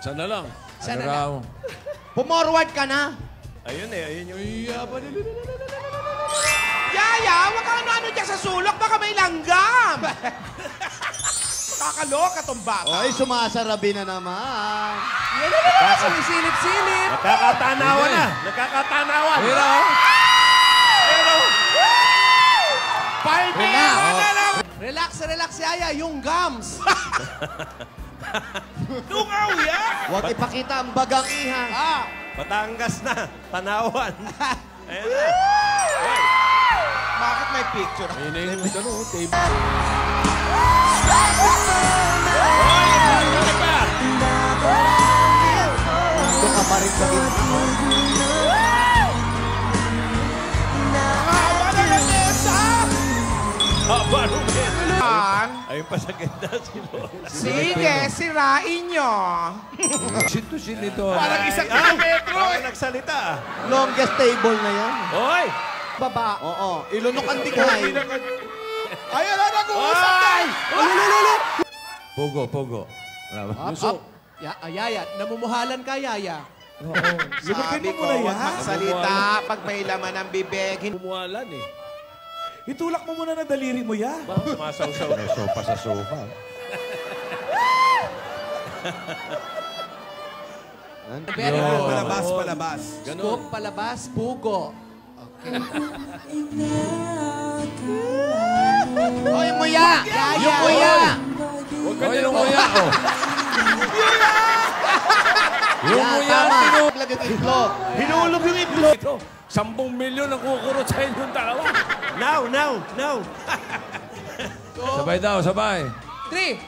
Sana lang. Sana Ano raw? Pumorward ka na. Ayun eh, ayun yung... Yaya, wag kang ano dyan sa sulok. Baka may langgam. Makakaloka tong bata. Oy, sumasarabi na naman. Sumisilip-silip. Nakakatanawan na. Nakakatanawan. Pero, Relax, relax, Yaya. Yung gums. Tungaw yan! Huwag ipakita ang bagang iha. Batangas na. Tanawan. Ayan na. Hey. Bakit may picture? ayun na yung ano, tape. Hoy! Ano ba? Ito ka pa rin sa gitna. Haba na yung mesa! Haba nung mesa. Ayun pa sa ganda si Lola. Sige, sirain nyo. Sin-to-sin ito. Parang isang kilometro Parang nagsalita. Longest table na yan. Hoy! Baba. Oo, ilunok ang tigay. Ayun na, nag-uusap tayo! Pogo, pogo. Up. Yaya, namumuhalan ka, Yaya. Sabi ko, huwag magsalita pag may laman ng bibig. Pumuwalan eh. Itulak mo muna na daliri mo, ya. Sumasaw-saw. May sopa sa sofa. Very good. Palabas, palabas. Scoop, palabas, pugo. Okay. O, yung muya! Yung muya! Huwag ka yung muya, oh. Yung Yan, muya, tama. tinulog. Lagay yung itlog. Hinulog yung itlog. Ito, 10 milyon ang kukurot sa inyong dalawa. Now. Sabay daw, sabay. 3.